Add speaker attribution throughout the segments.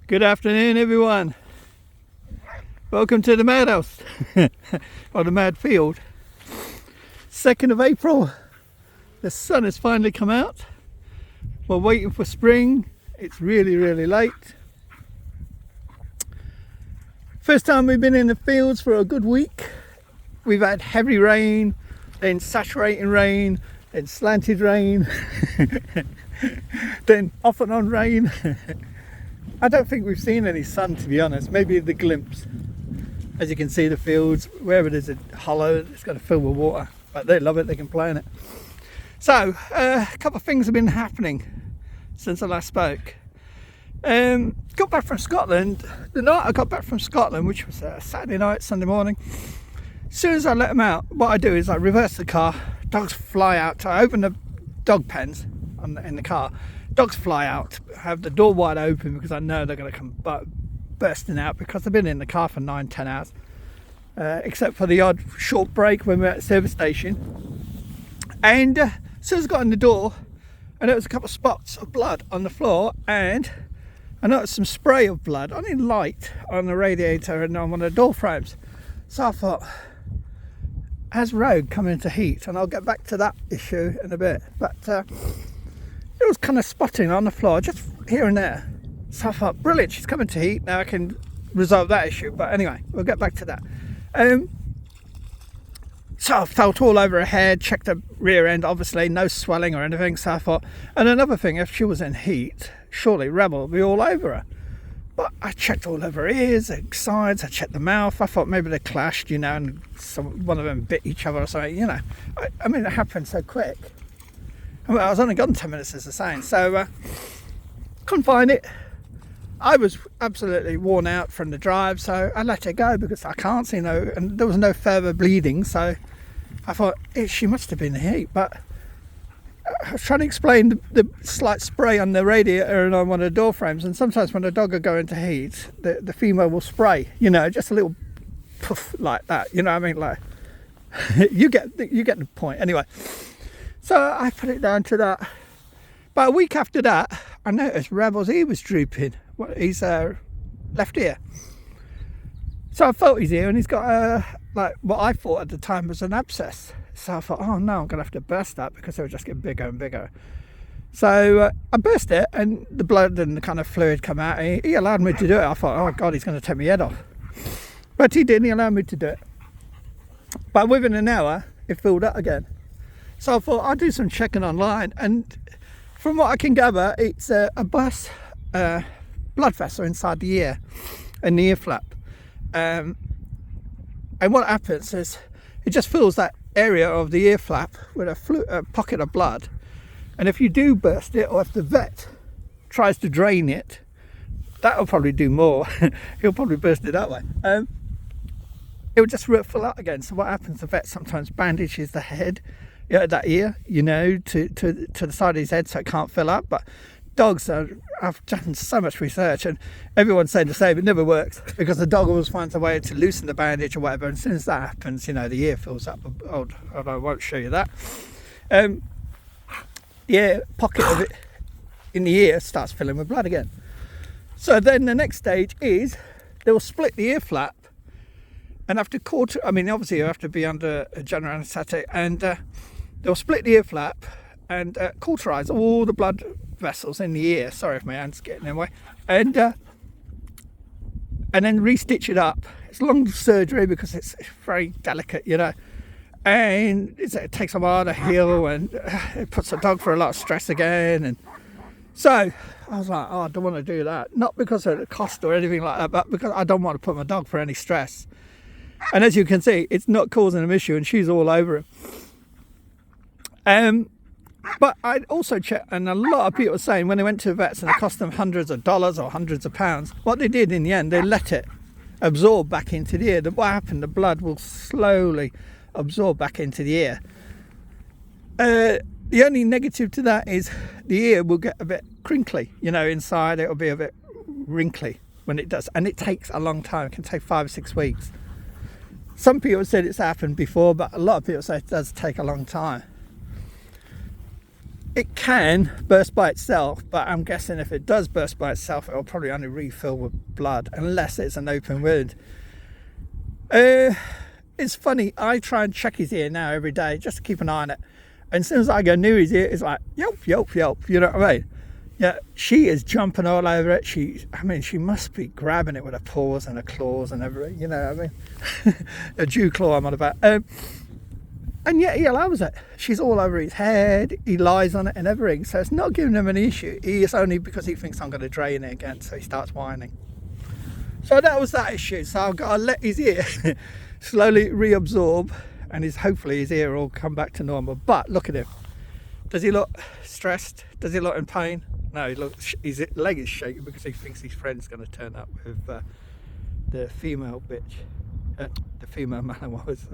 Speaker 1: Good afternoon, everyone. Welcome to the madhouse, or the mad field. 2nd of April. The sun has finally come out. We're waiting for spring. It's really, really late. First time we've been in the fields for a good week. We've had heavy rain, then saturating rain, then slanted rain, then off and on rain. I don't think we've seen any sun, to be honest. Maybe the glimpse. As you can see, the fields, wherever there's a hollow, it's going to fill with water. But they love it, they can play in it. So, a couple of things have been happening since I last spoke. Got back from Scotland. The night I got back from Scotland, which was Saturday night, Sunday morning, as soon as I let them out, what I do is I reverse the car. Dogs fly out. I open the dog pens in the car. Dogs fly out, have the door wide open because I know they're going to come bursting out because I've been in the car for 9-10 hours, except for the odd short break when we're at the service station. And as soon as I got in the door, I noticed a couple of spots of blood on the floor, and I noticed some spray of blood, only light, on the radiator and on one of the door frames. So I thought, has Rogue come into heat? And I'll get back to that issue in a bit. But it was kind of spotting on the floor, just here and there. So I thought, brilliant, she's coming to heat. Now I can resolve that issue. But anyway, we'll get back to that. So I felt all over her head, checked the rear end, obviously, no swelling or anything. So I thought, and another thing, if she was in heat, surely Rebel would be all over her. But I checked all over her ears, her sides, I checked the mouth. I thought maybe they clashed, and one of them bit each other or something, I mean, it happened so quick. I was only gone 10 minutes, as I was saying, so couldn't find it. I was absolutely worn out from the drive, so I let it go because I can't see and there was no further bleeding, so I thought she must have been in heat. But I was trying to explain the slight spray on the radiator and on one of the door frames, and sometimes when a dog will go into heat, the female will spray, just a little puff like that, I mean, like you get the point. Anyway, so I put it down to that. About a week after that, I noticed Rebel's ear was drooping. His left ear. So I felt his ear, and he's got like what I thought at the time was an abscess. So I thought, oh no, I'm going to have to burst that because it'll just get bigger and bigger. So I burst it, and the blood and the kind of fluid come out. And he allowed me to do it. I thought, oh God, he's going to take my head off. But he didn't. He allowed me to do it. But within an hour, it filled up again. So I thought, I'll do some checking online. And from what I can gather, it's a burst blood vessel inside the ear and the ear flap. And what happens is it just fills that area of the ear flap with a pocket of blood. And if you do burst it, or if the vet tries to drain it, that'll probably do more. He'll probably burst it that way. It will just fill out again. So what happens, the vet sometimes bandages the head, that ear, to the side of his head so it can't fill up. But dogs I've done so much research, and everyone's saying the same. It never works because the dog always finds a way to loosen the bandage or whatever. And as soon as that happens, the ear fills up. I won't show you that. The pocket of it in the ear starts filling with blood again. So then the next stage is they will split the ear flap, and after obviously you have to be under a general anaesthetic, and they'll split the ear flap and cauterize all the blood vessels in the ear. Sorry if my hand's getting in the way. And then re-stitch it up. It's long surgery because it's very delicate, and it takes a while to heal, and it puts the dog for a lot of stress again. And so I was like, I don't want to do that, not because of the cost or anything like that, but because I don't want to put my dog for any stress. And as you can see, it's not causing an issue, and she's all over him. But I also checked, and a lot of people are saying when they went to the vets and it cost them hundreds of dollars or hundreds of pounds, what they did in the end, they let it absorb back into the ear. What happened, the blood will slowly absorb back into the ear. The only negative to that is the ear will get a bit crinkly, inside it'll be a bit wrinkly when it does, and it takes a long time. It can take 5 or 6 weeks. Some people said it's happened before, but a lot of people say it does take a long time. it can burst by itself, but I'm guessing if it does burst by itself, it'll probably only refill with blood, unless it's an open wound. It's funny, I try and check his ear now every day, just to keep an eye on it. And as soon as I go near his ear, it's like, yelp, yelp, yelp, you know what I mean? Yeah, she is jumping all over it. She must be grabbing it with her paws and her claws and everything, you know what I mean? A dew claw I'm on about. And yet he allows it. She's all over his head, he lies on it and everything. So it's not giving him any issue. It's only because he thinks I'm going to drain it again, so he starts whining. So that was that issue. So I've got to let his ear slowly reabsorb, and hopefully his ear will come back to normal. But look at him. Does he look stressed? Does he look in pain? No, his leg is shaking because he thinks his friend's going to turn up with the female bitch. The female Malinois.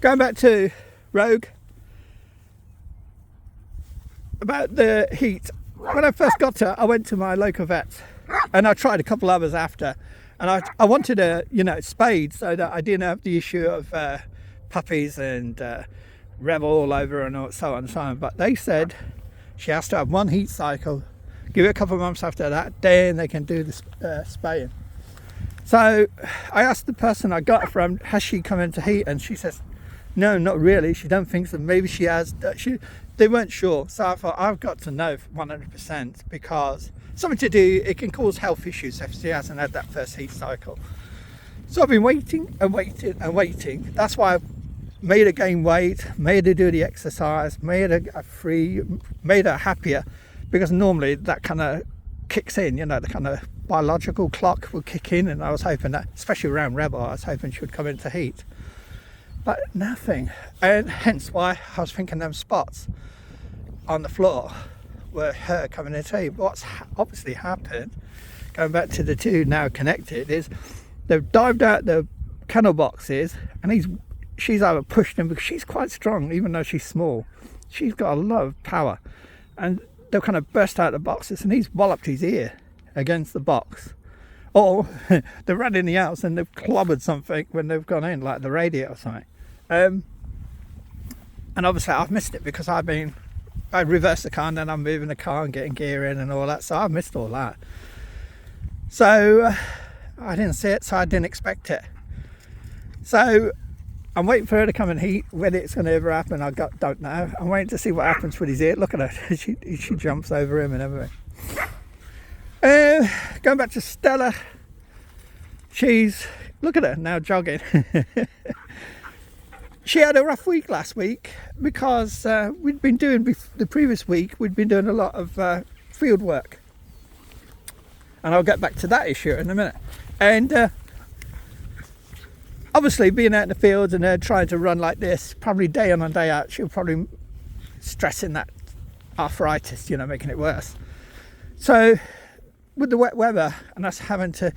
Speaker 1: Going back to Rogue. About the heat. When I first got her, I went to my local vet. And I tried a couple others after. And I wanted a, spade so that I didn't have the issue of puppies and Rebel all over and so on and so on. But they said she has to have one heat cycle, give it a couple of months after that, then they can do the spaying. So I asked the person I got it from, has she come into heat? And she says, no, not really. She don't think so. Maybe she has. They weren't sure. So I thought, I've got to know 100% because something to do, it can cause health issues if she hasn't had that first heat cycle. So I've been waiting and waiting and waiting. That's why I've made her gain weight, made her do the exercise, made her free, made her happier, because normally that kind of kicks in, the kind of biological clock will kick in, and I was hoping that, especially around Rebel, I was hoping she would come into heat. But nothing, and hence why I was thinking them spots on the floor were her coming into heat. What's obviously happened, going back to the two now connected, is they've dived out the kennel boxes, and she's either pushed him because she's quite strong, even though she's small. She's got a lot of power, and they've kind of burst out the boxes, and he's walloped his ear against the box. Or they've run in the house and they've clobbered something when they've gone in, like the radio or something. And obviously I've missed it because I reversed the car and then I'm moving the car and getting gear in and all that, so I've missed all that. So I didn't see it, so I didn't expect it. So I'm waiting for her to come in heat. When it's going to ever happen, don't know. I'm waiting to see what happens with his ear. Look at her. She jumps over him and everything. Going back to Stella. Look at her now jogging. She had a rough week last week because the previous week, we'd been doing a lot of field work. And I'll get back to that issue in a minute. And obviously, being out in the fields and trying to run like this, probably day in and day out, she'll probably stressing that arthritis, making it worse. So, with the wet weather and us having to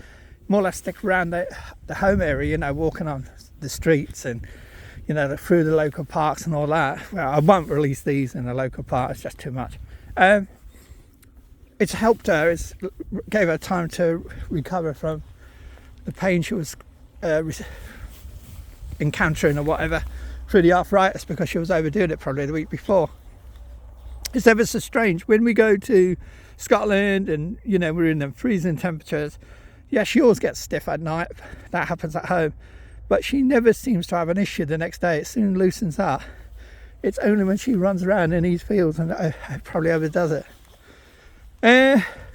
Speaker 1: more or less stick around the home area, walking on the streets and, through the local parks and all that. Well, I won't release these in the local park, it's just too much. It's helped her, gave her time to recover from the pain she was encountering or whatever through the arthritis, because she was overdoing it probably the week before. It's ever so strange when we go to Scotland and we're in them freezing temperatures. Yeah, she always gets stiff at night. That happens at home, but she never seems to have an issue the next day. It soon loosens up. It's only when she runs around in these fields and probably overdoes it.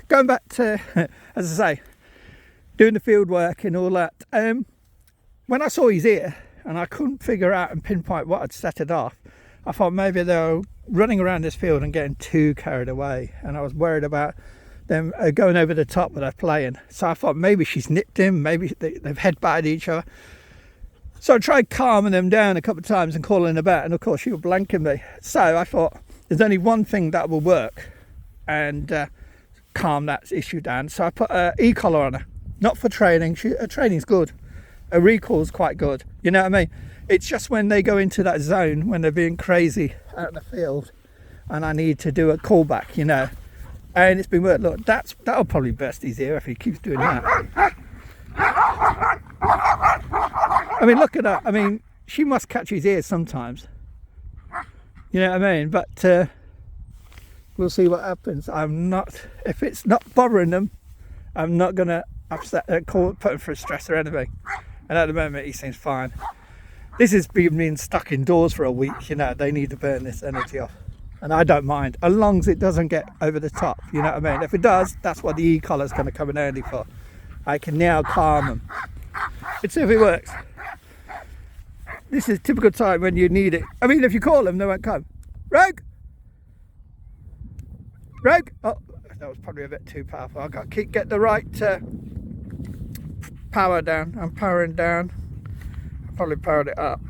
Speaker 1: Going back to, as I say, doing the field work and all that. When I saw his ear and I couldn't figure out and pinpoint what had set it off, I thought maybe they were running around this field and getting too carried away, and I was worried about them going over the top with their playing. So I thought maybe she's nipped him, maybe they've head-butted each other. So I tried calming them down a couple of times and calling her back, and of course she was blanking me. So I thought there's only one thing that will work and calm that issue down. So I put an Ecollar on her, not for training. Her training's good. Her recall's quite good. You know what I mean? It's just when they go into that zone, when they're being crazy out in the field, and I need to do a callback, And it's been worked. Look, that'll probably burst his ear if he keeps doing that. I mean, look at her. I mean, she must catch his ears sometimes. You know what I mean? But we'll see what happens. If it's not bothering them, I'm not going to upset, put him through stress or anything. And at the moment, he seems fine. This is being stuck indoors for a week, you know, they need to burn this energy off. And I don't mind, as long as it doesn't get over the top, you know what I mean? If it does, that's what the e-collar is going to come in handy for. I can now calm them. Let's see if it works. This is typical time when you need it. I mean, if you call them, they won't come. Rogue! Rogue! Oh, that was probably a bit too powerful. I've got to get the right power down. I'm powering down. I probably powered it up.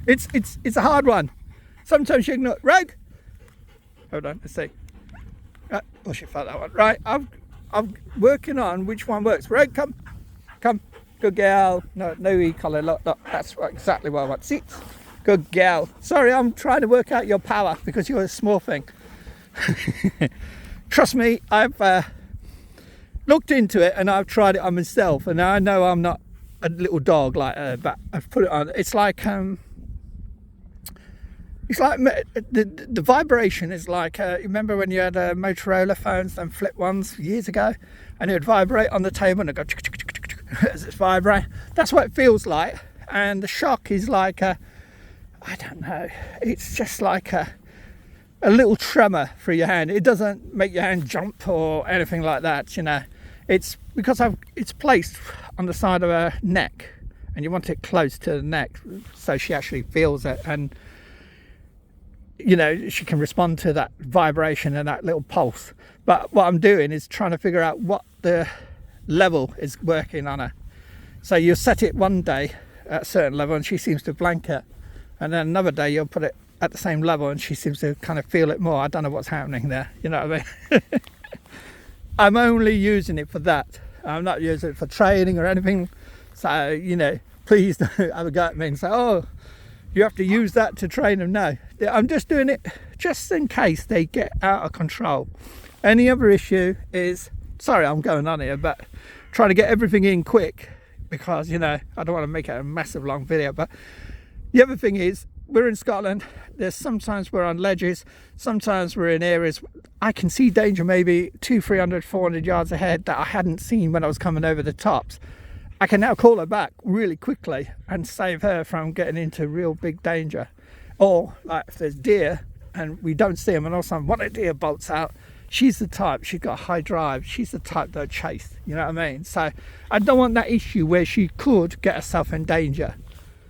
Speaker 1: It's a hard one. Sometimes you ignore. Rogue! Hold on, let's see. Oh, she felt that one. Right, I'm working on which one works. Rogue, come. Good girl. No e-collar. Look, that's exactly what I want. See? Good girl. Sorry, I'm trying to work out your power because you're a small thing. Trust me, I've looked into it and I've tried it on myself, and I know I'm not a little dog like her, but I've put it on. It's like the vibration is like remember when you had Motorola phones, them flip ones years ago, and it would vibrate on the table and it would go as it's vibrating. That's what it feels like. And the shock is like I don't know, it's just like a little tremor through your hand. It doesn't make your hand jump or anything like that, you know. It's because it's placed on the side of her neck, and you want it close to the neck so she actually feels it, and you know, she can respond to that vibration and that little pulse. But what I'm doing is trying to figure out what the level is working on her. So you'll set it one day at a certain level and she seems to blanket, and then another day you'll put it at the same level and she seems to kind of feel it more. I don't know what's happening there, you know what I mean? I'm only using it for that. I'm not using it for training or anything. So, you know, please don't have a go at me and say, oh, you have to use that to train them. No, I'm just doing it just in case they get out of control. Any other issue is, sorry I'm going on here, but trying to get everything in quick because, you know, I don't want to make it a massive long video. But the other thing is, we're in Scotland. There's sometimes we're on ledges, sometimes we're in areas I can see danger maybe 200, 300, 400 yards ahead that I hadn't seen when I was coming over the tops. I can now call her back really quickly and save her from getting into real big danger. Or like if there's deer and we don't see them and all of a sudden one of the deer bolts out, she's the type, she's got high drive, she's the type that chase, you know what I mean? So I don't want that issue where she could get herself in danger.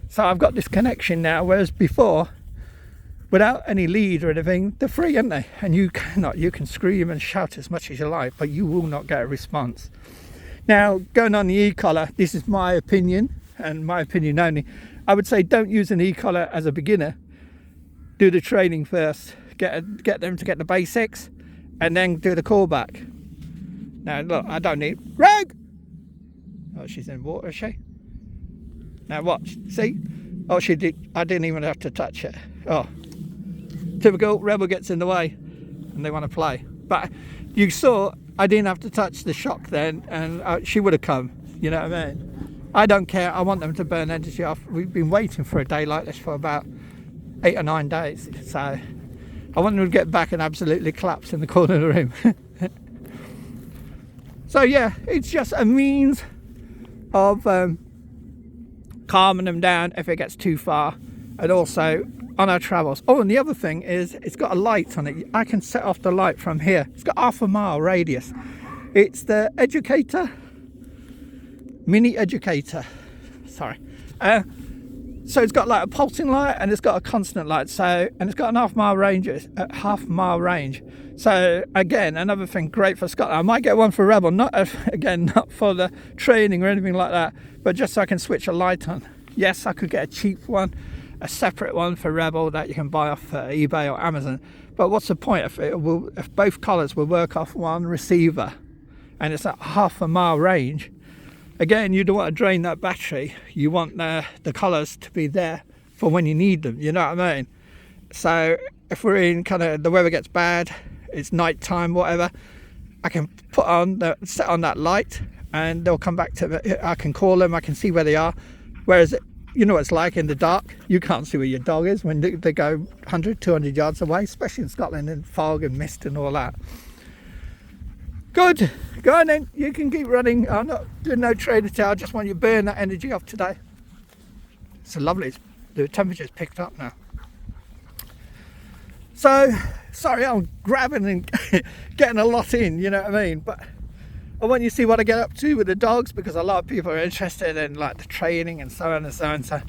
Speaker 1: So I've got this connection now, whereas before, without any lead or anything, they're free, aren't they? And you can scream and shout as much as you like, but you will not get a response. Now, going on the e-collar, this is my opinion, and my opinion only. I would say don't use an e-collar as a beginner. Do the training first, get them to get the basics, and then do the callback. Now, look, I don't need... Rogue! Oh, she's in water, is she? Now watch, see? Oh, she did. I didn't even have to touch it. Oh, typical. Rebel gets in the way and they want to play. But you saw I didn't have to touch the shock then, and she would have come, you know what I mean? I don't care. I want them to burn energy off. We've been waiting for a day like this for about 8 or 9 days, so I want them to get back and absolutely collapse in the corner of the room. So yeah, it's just a means of calming them down if it gets too far, and also on our travels. Oh, and the other thing is it's got a light on it. I can set off the light from here. It's got 1/2 mile radius. It's the Educator, Mini Educator, sorry. So it's got like a pulsing light and it's got a constant light, so, and it's got an 1/2 mile range, 1/2 mile range. So again, another thing great for Scotland. I might get one for Rebel, not for the training or anything like that, but just so I can switch a light on. Yes, I could get a cheap one, a separate one for Rebel that you can buy off eBay or Amazon. But what's the point if both collars will work off one receiver and it's at 1/2 mile range? Again, you don't want to drain that battery. You want the collars to be there for when you need them, you know what I mean? So if we're in kind of the weather gets bad, it's night time, whatever, I can set on that light and they'll come back to me. I can call them, I can see where they are. Whereas you know what it's like in the dark. You can't see where your dog is when they go 100, 200 yards away, especially in Scotland, in fog and mist and all that. Good. Go on then. You can keep running. I'm not doing no training today. I just want you to burn that energy off today. It's lovely. The temperature's picked up now. So, sorry, I'm grabbing and getting a lot in, you know what I mean? But I want you to see what I get up to with the dogs, because a lot of people are interested in like the training and so on and so on. So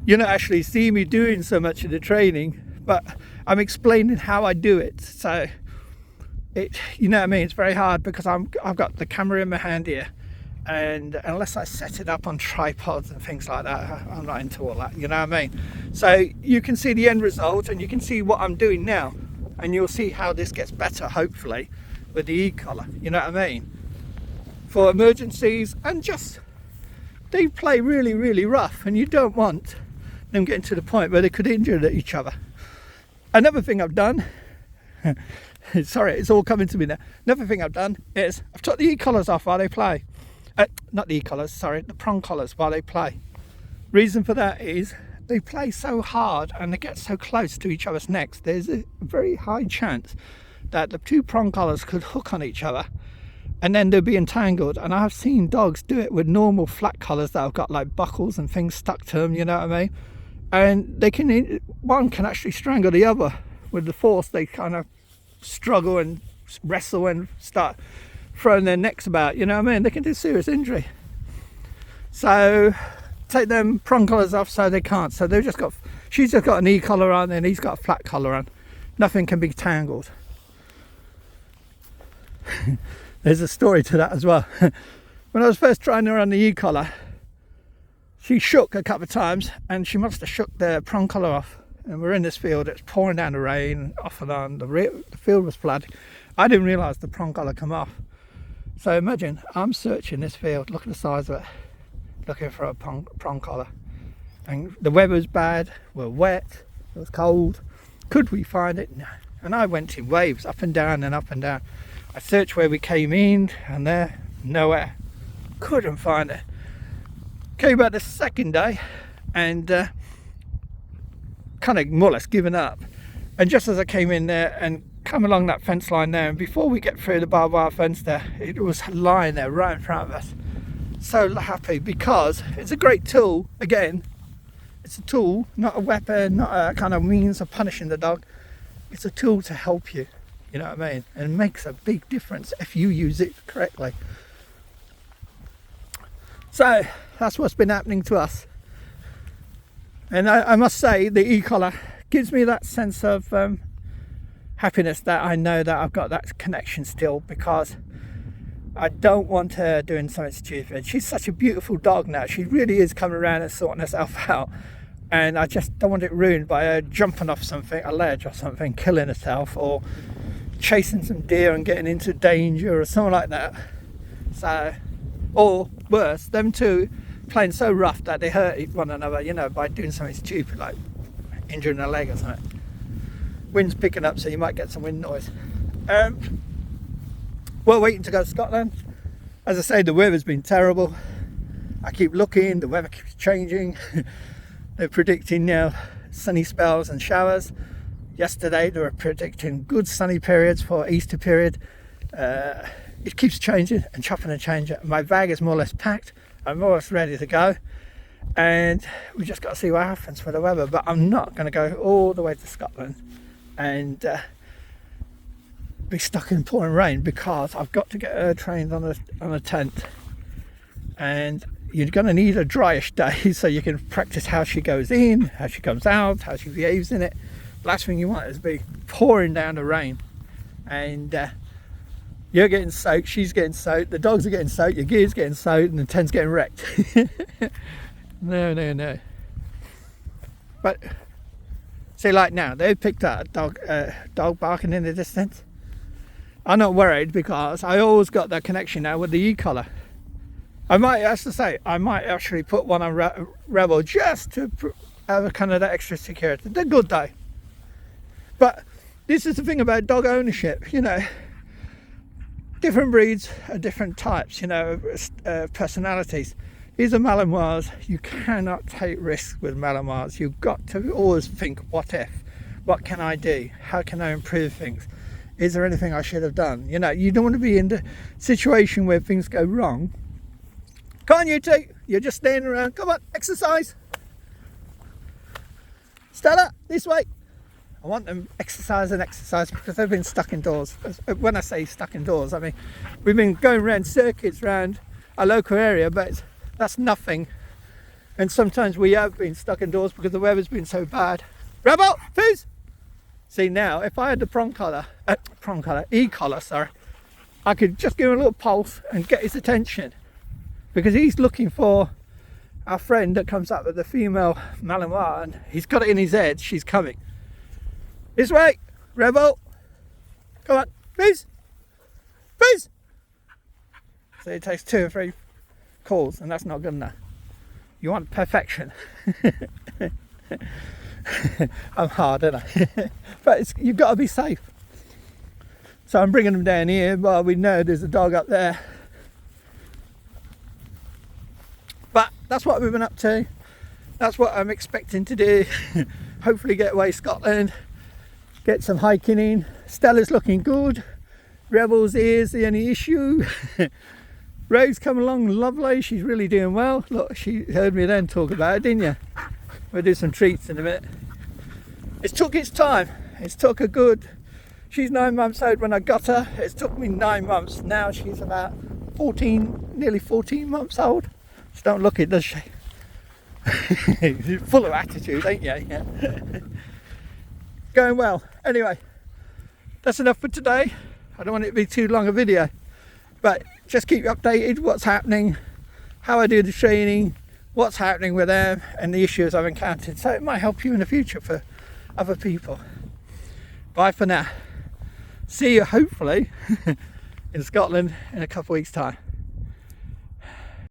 Speaker 1: you don't actually see me doing so much of the training, but I'm explaining how I do it. So you know what I mean, it's very hard because I've got the camera in my hand here, and unless I set it up on tripods and things like that, I'm not into all that, you know what I mean? So you can see the end result, and you can see what I'm doing now, and you'll see how this gets better, hopefully, with the Ecollar, you know what I mean? For emergencies, and just, they play really, really rough, and you don't want them getting to the point where they could injure each other. Another thing I've done, sorry, it's all coming to me now. Another thing I've done is I've took the e-collars off while they play. Not the e-collars, sorry, the prong collars while they play. Reason for that is they play so hard and they get so close to each other's necks. There's a very high chance that the two prong collars could hook on each other and then they'll be entangled. And I've seen dogs do it with normal flat collars that have got like buckles and things stuck to them, you know what I mean? And they can, one can actually strangle the other with the force. They kind of struggle and wrestle and start throwing their necks about, you know what I mean? They can do serious injury. So take them prong collars off so they can't. So they've just got, she's just got an e-collar on and he's got a flat collar on. Nothing can be tangled. There's a story to that as well. When I was first trying her on the e-collar, she shook a couple of times and she must have shook the prong collar off. And we're in this field, it's pouring down the rain, off and on, the field was flooded. I didn't realise the prong collar come off. So imagine, I'm searching this field, look at the size of it, looking for a prong collar. And the weather's bad, we're wet, it was cold. Could we find it? No. And I went in waves, up and down and up and down. I searched where we came in, and there, nowhere. Couldn't find it. Came back the second day, and kind of more or less given up. And just as I came in there and come along that fence line there, and before we get through the barbed wire fence there, it was lying there right in front of us. So happy, because it's a great tool. Again, it's a tool, not a weapon, not a kind of means of punishing the dog. It's a tool to help you, you know what I mean? And it makes a big difference if you use it correctly. So that's what's been happening to us. And I must say, the e-collar gives me that sense of happiness, that I know that I've got that connection still, because I don't want her doing something stupid. She's such a beautiful dog now. She really is coming around and sorting herself out. And I just don't want it ruined by her jumping off something, a ledge or something, killing herself, or chasing some deer and getting into danger or something like that. So, or worse, them two playing so rough that they hurt one another, you know, by doing something stupid like injuring a leg or something. Wind's picking up, so you might get some wind noise. We're waiting to go to Scotland. As I say, the weather's been terrible. I keep looking, the weather keeps changing. They're predicting now sunny spells and showers. Yesterday they were predicting good sunny periods for Easter period. It keeps changing and chopping and changing. My bag is more or less packed. I'm more or less ready to go. And we just got to see what happens with the weather. But I'm not going to go all the way to Scotland and be stuck in pouring rain, because I've got to get her trained on a tent. And you're going to need a dryish day so you can practice how she goes in, how she comes out, how she behaves in it. Last thing you want is be pouring down the rain, and you're getting soaked, she's getting soaked, the dogs are getting soaked, your gear's getting soaked, and the tent's getting wrecked. No. But see, like now, they've picked up a dog barking in the distance. I'm not worried, because I always got that connection now with the e-collar. I might actually put one on Rebel just to have a kind of that extra security. They're good though. But this is the thing about dog ownership, you know. Different breeds are different types, you know, personalities. These are Malinois. You cannot take risks with Malinois. You've got to always think, what if? What can I do? How can I improve things? Is there anything I should have done? You know, you don't want to be in the situation where things go wrong. Come on, you two. You're just standing around. Come on, exercise. Stella, this way. I want them exercise because they've been stuck indoors. When I say stuck indoors, I mean we've been going around circuits around our local area, but that's nothing. And sometimes we have been stuck indoors because the weather's been so bad. Rebel, please. See, now if I had the e-collar, sorry, I could just give him a little pulse and get his attention, because he's looking for our friend that comes up with the female Malinois, and he's got it in his head she's coming. This way, Rebel. Come on, please. Please. So it takes 2 or 3 calls, and that's not good enough. You want perfection. I'm hard, aren't I? But you've got to be safe. So I'm bringing them down here, but we know there's a dog up there. But that's what we've been up to. That's what I'm expecting to do. Hopefully get away Scotland. Get some hiking in. Stella's looking good. Rebel's ears the only issue. Rose come along lovely. She's really doing well. Look, she heard me then talk about it, didn't you? We'll do some treats in a bit. It took its time. It's took a good... She's 9 months old when I got her. It's took me 9 months. Now she's about 14, nearly 14 months old. She don't look it, does she? You're full of attitude, ain't you? Yeah. Going well. Anyway, that's enough for today. I don't want it to be too long a video, but just keep you updated what's happening, how I do the training, what's happening with them, and the issues I've encountered, so it might help you in the future for other people. Bye for now. See you hopefully in Scotland in a couple of weeks' time.